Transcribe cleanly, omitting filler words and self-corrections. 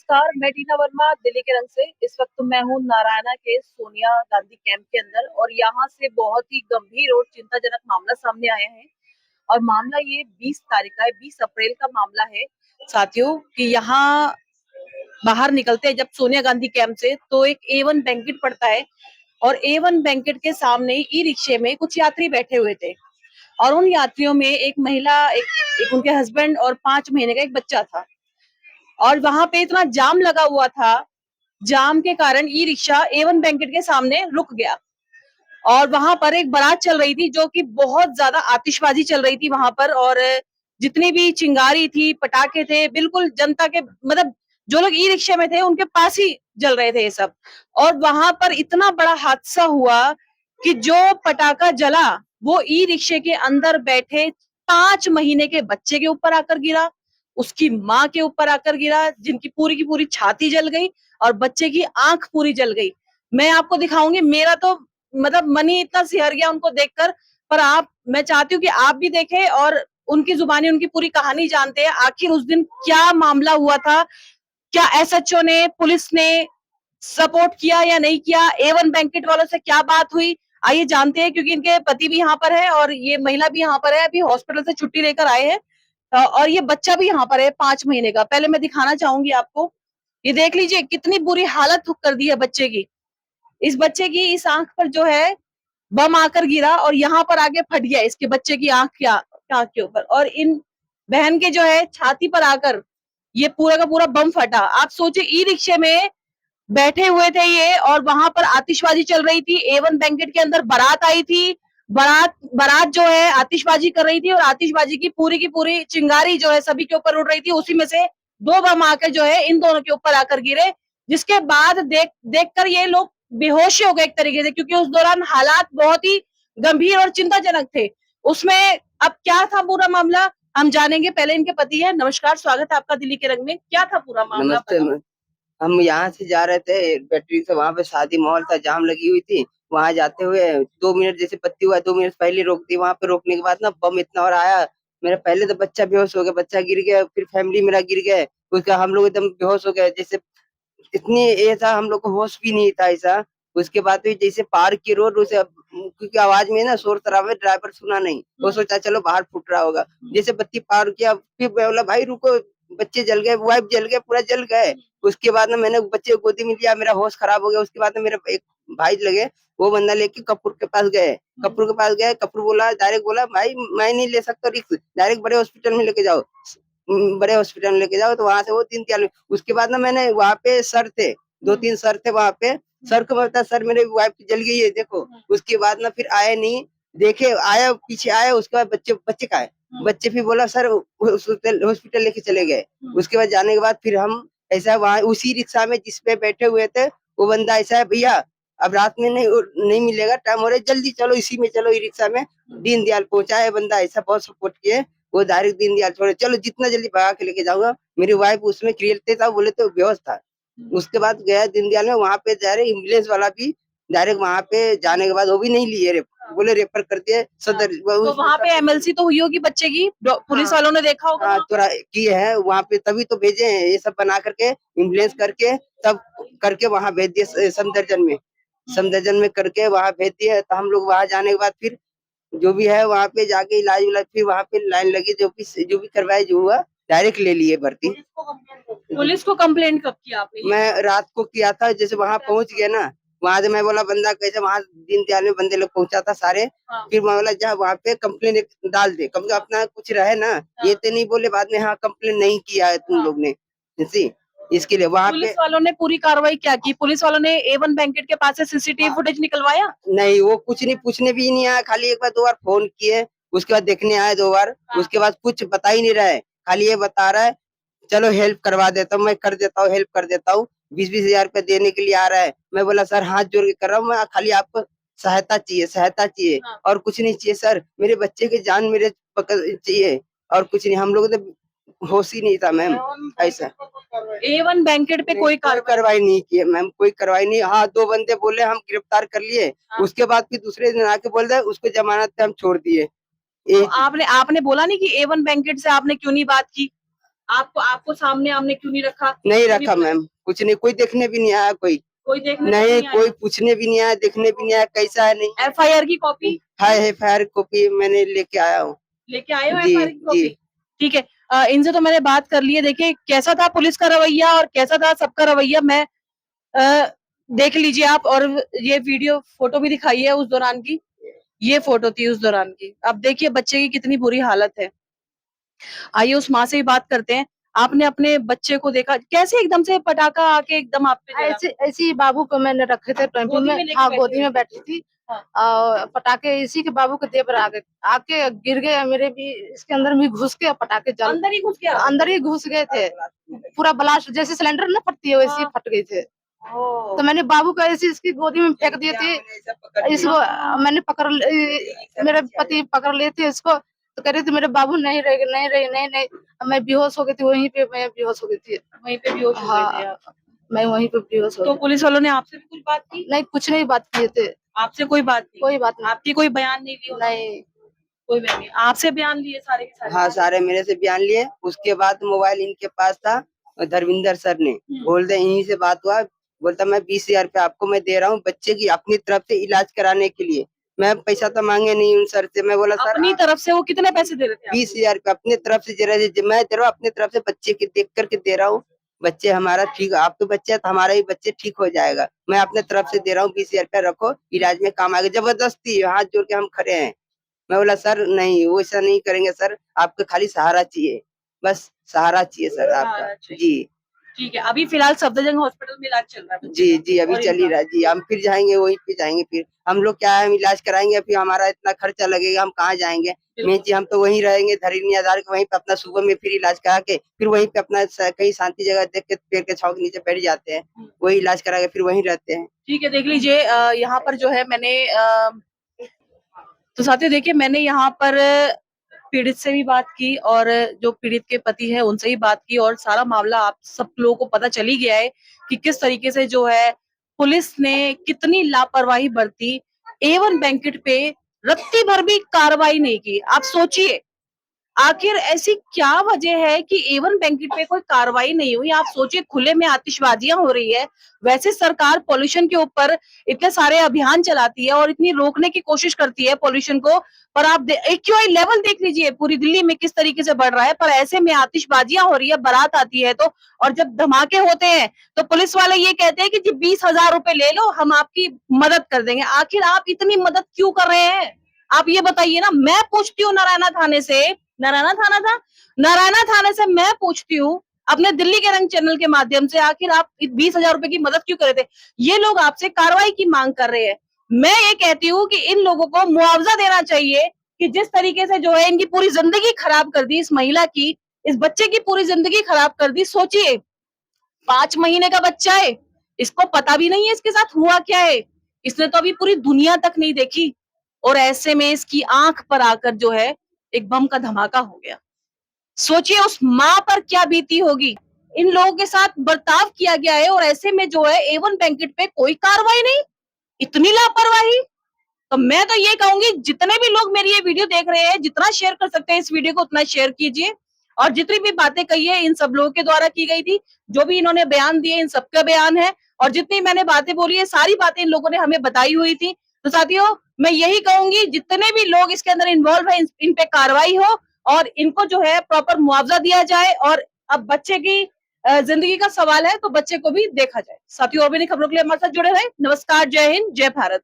नमस्कार, मैं टीना वर्मा दिल्ली के रंग से। इस वक्त मैं हूँ नारायणा के सोनिया गांधी कैंप के अंदर और यहाँ से बहुत ही गंभीर और चिंताजनक मामला सामने आया है। और मामला ये 20 तारीख का है, 20 अप्रैल का मामला है साथियों, कि यहाँ बाहर निकलते हैं जब सोनिया गांधी कैंप से तो एक A1 बैंकेट पड़ता है और A1 बैंकेट के सामने ई रिक्शे में कुछ यात्री बैठे हुए थे और उन यात्रियों में एक महिला, एक उनके हस्बैंड और 5 महीने का एक बच्चा था। और वहां पे इतना जाम लगा हुआ था, जाम के कारण ई रिक्शा A1 बैंकेट के सामने रुक गया और वहां पर एक बारात चल रही थी जो कि बहुत ज्यादा आतिशबाजी चल रही थी वहां पर। और जितनी भी चिंगारी थी, पटाखे थे, बिल्कुल जनता के मतलब जो लोग ई रिक्शे में थे उनके पास ही जल रहे थे ये सब। और वहां पर इतना बड़ा हादसा हुआ कि जो पटाखा जला वो ई रिक्शे के अंदर बैठे 5 महीने के बच्चे के ऊपर आकर गिरा, उसकी माँ के ऊपर आकर गिरा, जिनकी पूरी की पूरी छाती जल गई और बच्चे की आंख पूरी जल गई। मैं आपको दिखाऊंगी, मेरा तो मतलब मन ही इतना सिहर गया उनको देखकर। पर मैं चाहती हूँ कि आप भी देखें और उनकी जुबानी, उनकी पूरी कहानी जानते हैं। आखिर उस दिन क्या मामला हुआ था, क्या एसएचओ ने, पुलिस ने सपोर्ट किया या नहीं किया, A1 बैंकेट वालों से क्या बात हुई, आइए जानते हैं। क्योंकि इनके पति भी यहाँ पर है और ये महिला भी यहाँ पर है, अभी हॉस्पिटल से छुट्टी लेकर आए हैं। और ये बच्चा भी यहाँ पर है 5 महीने का। पहले मैं दिखाना चाहूंगी आपको, ये देख लीजिए कितनी बुरी हालत कर दी है बच्चे की। इस बच्चे की इस आंख पर जो है बम आकर गिरा और यहाँ पर आके फट गया इसके बच्चे की आंख के ऊपर। और इन बहन के जो है छाती पर आकर ये पूरा का पूरा बम फटा। आप सोचिए, ई रिक्शे में बैठे हुए थे ये और वहां पर आतिशबाजी चल रही थी। A1 बैंकेट के अंदर बारात आई थी, बारात बारात जो है आतिशबाजी कर रही थी और आतिशबाजी की पूरी चिंगारी जो है सभी के ऊपर उड़ रही थी। उसी में से दो बम आकर जो है इन दोनों के ऊपर आकर गिरे, जिसके बाद देखकर ये लोग बेहोश हो गए एक तरीके से, क्योंकि उस दौरान हालात बहुत ही गंभीर और चिंताजनक थे। उसमें अब क्या था पूरा मामला हम जानेंगे। पहले इनके पति है। नमस्कार, स्वागत है आपका दिल्ली के रंग में। क्या था पूरा मामला? नमस्ते। हम यहाँ से जा रहे थे बैटरी से, वहां पे शादी माहौल था, जाम लगी हुई थी। वहां जाते हुए 2 मिनट जैसे पत्ती हुआ, 2 मिनट पहले रोक दी। वहां पे रोकने के बाद ना बम इतना और आया, मेरा पहले तो बच्चा बेहोश हो गया, बच्चा गिर गया, फिर फैमिली मेरा गिर गया। उसका हम लोग एकदम बेहोश हो गए, जैसे इतनी ये था, हम लोग को होश भी नहीं था ऐसा। उसके बाद भी जैसे पार की रोड उसे, क्योंकि आवाज में ना शोर शराबा, ड्राइवर सुना नहीं, वो सोचा चलो बाहर फूट रहा होगा। जैसे बत्ती पार किया, फिर मैं बोला भाई रुको, बच्चे जल गए, वाइफ जल गए, पूरा जल गए। उसके बाद ना मैंने बच्चे को गोदी में लिया, मेरा होश खराब हो गया। उसके बाद में मेरे एक भाई लगे, वो बंदा लेके कपूर के पास गए। कपूर के पास गए, कपूर बोला, डायरेक्ट बोला भाई मैं नहीं ले सकता रिस्क, डायरेक्ट बड़े हॉस्पिटल में लेके जाओ, बड़े हॉस्पिटल में लेके जाओ। तो वहां से वो दीनदयाल, उसके बाद ना मैंने वहां पे सर थे, 2-3 सर थे वहां पे। सर को मैं बता, सर मेरे वाइफ जल गई है देखो। उसके बाद ना फिर आए नहीं, देखे आया, पीछे आया। उसके बाद बच्चे बच्चे का है, बच्चे फिर बोला सर हॉस्पिटल लेके चले गए। उसके बाद जाने के बाद फिर हम ऐसा वहां उसी रिक्शा में जिसपे बैठे हुए थे, वो बंदा ऐसा है, भैया अब रात में नहीं मिलेगा, टाइम हो रहा है, जल्दी चलो इसी में चलो, ई रिक्शा में। दीनदयाल पहुंचा है बंदा, ऐसा बहुत सपोर्ट किए। वो डायरेक्ट दीनदयाल छोड़े, चलो जितना जल्दी भगा के लेके जाऊंगा। मेरी वाइफ उसमें क्रिएट था, बोले तो बेहोश था। उसके बाद गया दीनदयाल में, वहां पे डायरेक्ट एम्बुलेंस वाला भी डायरेक्ट वहां पे जाने के बाद वो भी नहीं लिए, बोले रेफर कर दिए सदर। तो वहां पे MLC तो हुई होगी बच्चे की, पुलिस वालों ने देखा होगा। हाँ थोड़ा किए है वहां पे, तभी तो भेजे हैं ये सब बना करके, एम्बुलेंस करके तब करके वहां भेज दिए समदर्जन में, समदर्जन में करके वहां भेज दिए। तो हम लोग वहां जाने के बाद फिर जो भी है वहां पे जाके इलाज उलाज, फिर वहां पे लाइन लगी, जो भी करवाए, जो हुआ डायरेक्ट ले लिए भर्ती। पुलिस को कंप्लेंट कब किया आपने? मैं रात को किया था, जैसे वहां पहुंच गया ना, वहां से मैं बोला बंदा कैसे, वहां दीनदयाल में बंदे लोग पहुंचा था सारे। हाँ। फिर मैं बोला जा वहां पे कंप्लेन डाल दे, कम से कम अपना कुछ रहे ना। हाँ। ये तो नहीं बोले बाद में हाँ कंप्लेन नहीं किया है तुम लोग ने, जैसे इसके लिए वहां पे पुलिस वालों ने पूरी कार्रवाई क्या की? पुलिस वालों ने A1 बैंकेट के पास से CCTV फुटेज निकलवाया? नहीं, वो कुछ नहीं, पूछने भी नहीं आया, खाली एक बार 2 बार फोन किए, उसके बाद देखने आए 2 बार। उसके बाद कुछ बता ही नहीं रहा है, खाली ये बता रहा है चलो हेल्प करवा देता हूँ, मैं कर देता हूँ, हेल्प कर देता हूँ। 20-20 हजार रुपया देने के लिए आ रहा है। मैं बोला सर हाथ जोड़ के कर रहा हूँ, मैं खाली आपको सहायता चाहिए, सहायता चाहिए, और कुछ नहीं चाहिए सर, मेरे बच्चे की जान मेरे पकड़ चाहिए, और कुछ नहीं। हम लोग तो होश ही नहीं था मैम ऐसा। A1 बैंकेट पे कोई कार्रवाई नहीं की है मैम, कोई कार्रवाई नहीं। हाँ 2 बंदे बोले हम गिरफ्तार कर लिए। उसके बाद फिर दूसरे दिन आके बोल रहे उसको जमानत पे हम छोड़ दिए। तो आपने आपने बोला नहीं कि A1 बैंकेट से आपने क्यों नहीं बात की? आपको आपको सामने आमने क्यों नहीं रखा? नहीं क्यों रखा बुलाया? मैम, कुछ नहीं, कोई देखने भी नहीं आया, कोई देखने तक नहीं नहीं कोई आया? पूछने भी नहीं आया, देखने भी नहीं आया, कैसा है नहीं है। एफआईआर की कॉपी है FIR कॉपी मैंने लेके आया हूँ। लेके आए हो? जी एफआईआर की जी। कॉपी? ठीक है। इनसे तो मैंने बात कर ली है। देखिए कैसा था पुलिस का रवैया और कैसा था सबका रवैया, मैं अ, देख लीजिए आप। और ये वीडियो फोटो भी दिखाई है उस दौरान की, ये फोटो थी उस दौरान की। अब देखिए बच्चे की कितनी बुरी हालत है। आइए उस माँ से ही बात करते हैं। आपने अपने बच्चे को देखा कैसे एकदम से पटाखा आके एकदम आप पे जला? ऐसे ऐसे ही बाबू को मैंने रखे थे टेम्पो गोदी में। में लेके हाँ, बैठे गोदी हुए में थे? बैठी थी। हाँ। और पटाखे इसी के बाबू के देह पर आके आके गिर गए, मेरे भी इसके अंदर भी घुस के पटाखे जल अंदर ही घुस गया? अंदर ही घुस गए थे। पूरा ब्लास्ट, जैसे सिलेंडर ना फटती है वैसे ही हाँ। फट गए थे। ओ, तो मैंने बाबू को ऐसे इसकी गोदी में फेंक दिए थे। इसको मैंने मेरे पति पकड़ लिए थे इसको, तो कह रही थी मेरे बाबू नहीं रहे, नहीं रहे, नहीं नहीं। मैं बेहोश हो गई थी, वहीं पे मैं बेहोश हो गई थी। वहीं पे बेहोश हो गए थे हाँ, आप? मैं वहीं पे बेहोश हो तो गई। पुलिस वालों ने आपसे भी कुछ बात की? नहीं, कुछ नहीं बात किए थे। आपसे कोई बात नहीं? कोई बात नहीं। आपकी कोई बयान नहीं ली उन्होंने? नहीं। कोई बयान नहीं। आपसे बयान लिए सारे के सारे? हाँ, सारे मेरे से बयान लिए। उसके बाद मोबाइल इनके पास था, धर्मिंदर सर ने बोल दे इन्हीं से बात हुआ। बोलता मैं 20,000 रुपया आपको मैं दे रहा हूँ बच्चे की अपनी तरफ से इलाज कराने के लिए। मैं पैसा तो मांगे नहीं उन सर से। मैं बोला सर अपनी तरफ से वो कितने पैसे दे रहे थे आपको? 20,000 रुपया अपनी तरफ से दे रहे थे। मैं दे रहा हूँ अपनी तरफ से, बच्चे की देख करके दे रहा हूँ। बच्चे हमारा ठीक, आप तो बच्चे तो हमारा ही बच्चे ठीक हो जाएगा। मैं अपने तरफ से दे रहा हूँ 20,000 रुपया, रखो इलाज में काम आएगा। जबरदस्ती हाथ जोड़ के हम खड़े हैं। मैं बोला सर नहीं, वो ऐसा नहीं करेंगे सर, आपको खाली सहारा चाहिए, बस सहारा चाहिए सर आपका। सहारा चाहिए। जी ठीक है। अभी फिलहाल सफदरजंग हॉस्पिटल में इलाज चल रहा है बच्चे जी का जी, अभी और चल ही इनका? रहा है जी। हम फिर जाएंगे वहीं पे जाएंगे, फिर हम लोग क्या है, हम इलाज कराएंगे, फिर हमारा इतना खर्चा लगेगा, हम कहाँ जाएंगे। मेन चीज हम तो वहीं रहेंगे धरनी आधार के, वहीं पे अपना सुबह में फिर इलाज करा के फिर वहीं पे अपना कहीं शांति जगह देख के पेड़ के छांव के नीचे बैठ जाते हैं, वही इलाज करा के फिर वहीं रहते हैं। ठीक है। देख लीजिए यहाँ पर जो है मैंने तो साथियों देखिए मैंने यहाँ पर पीड़ित से भी बात की और जो पीड़ित के पति है उनसे ही बात की, और सारा मामला आप सब लोगों को पता चल ही गया है कि किस तरीके से जो है पुलिस ने कितनी लापरवाही बरती। A1 बैंकेट पे रत्ती भर भी कार्रवाई नहीं की। आप सोचिए आखिर ऐसी क्या वजह है कि A1 बैंकेट पे कोई कार्रवाई नहीं हुई। आप सोचिए खुले में आतिशबाजियां हो रही है। वैसे सरकार पॉल्यूशन के ऊपर इतने सारे अभियान चलाती है और इतनी रोकने की कोशिश करती है पॉल्यूशन को, पर आप AQI लेवल देख लीजिए पूरी दिल्ली में किस तरीके से बढ़ रहा है। पर ऐसे में आतिशबाजियां हो रही है, बारात आती है तो, और जब धमाके होते हैं तो पुलिस वाले ये कहते हैं कि जी 20,000 रुपए ले लो, हम आपकी मदद कर देंगे। आखिर आप इतनी मदद क्यों कर रहे हैं? आप ये बताइए ना। मैं पूछती हूँ नारायणा थाने से, नारायणा थाना था, नारायणा थाने से मैं पूछती हूँ अपने दिल्ली के रंग चैनल के माध्यम से, आखिर आप 20,000 रुपए की मदद क्यों कर रहे थे? ये लोग आपसे कार्रवाई की मांग कर रहे हैं। मैं ये कहती हूँ कि इन लोगों को मुआवजा देना चाहिए कि जिस तरीके से जो है इनकी पूरी जिंदगी खराब कर दी, इस महिला की, इस बच्चे की पूरी जिंदगी खराब कर दी। सोचिए 5 महीने का बच्चा है, इसको पता भी नहीं है इसके साथ हुआ क्या है, इसने तो अभी पूरी दुनिया तक नहीं देखी, और ऐसे में इसकी आंख पर आकर जो है एक बम का धमाका हो गया। सोचिए उस माँ पर क्या बीती होगी। इन लोगों के साथ बर्ताव किया गया है और ऐसे में जो है A1 बैंकेट पे कोई कार्रवाई नहीं, इतनी लापरवाही। तो मैं तो ये कहूंगी जितने भी लोग मेरी ये वीडियो देख रहे हैं, जितना शेयर कर सकते हैं इस वीडियो को उतना शेयर कीजिए, और जितनी भी बातें कही है इन सब लोगों के द्वारा की गई थी, जो भी इन्होंने बयान दिए इन सबका बयान है, और जितनी मैंने बातें बोली है सारी बातें इन लोगों ने हमें बताई हुई थी। तो साथियों मैं यही कहूंगी जितने भी लोग इसके अंदर इन्वॉल्व है इन पे कार्रवाई हो और इनको जो है प्रॉपर मुआवजा दिया जाए, और अब बच्चे की जिंदगी का सवाल है तो बच्चे को भी देखा जाए। साथियों और भी खबरों के लिए हमारे साथ जुड़े रहे। नमस्कार, जय हिंद, जय भारत।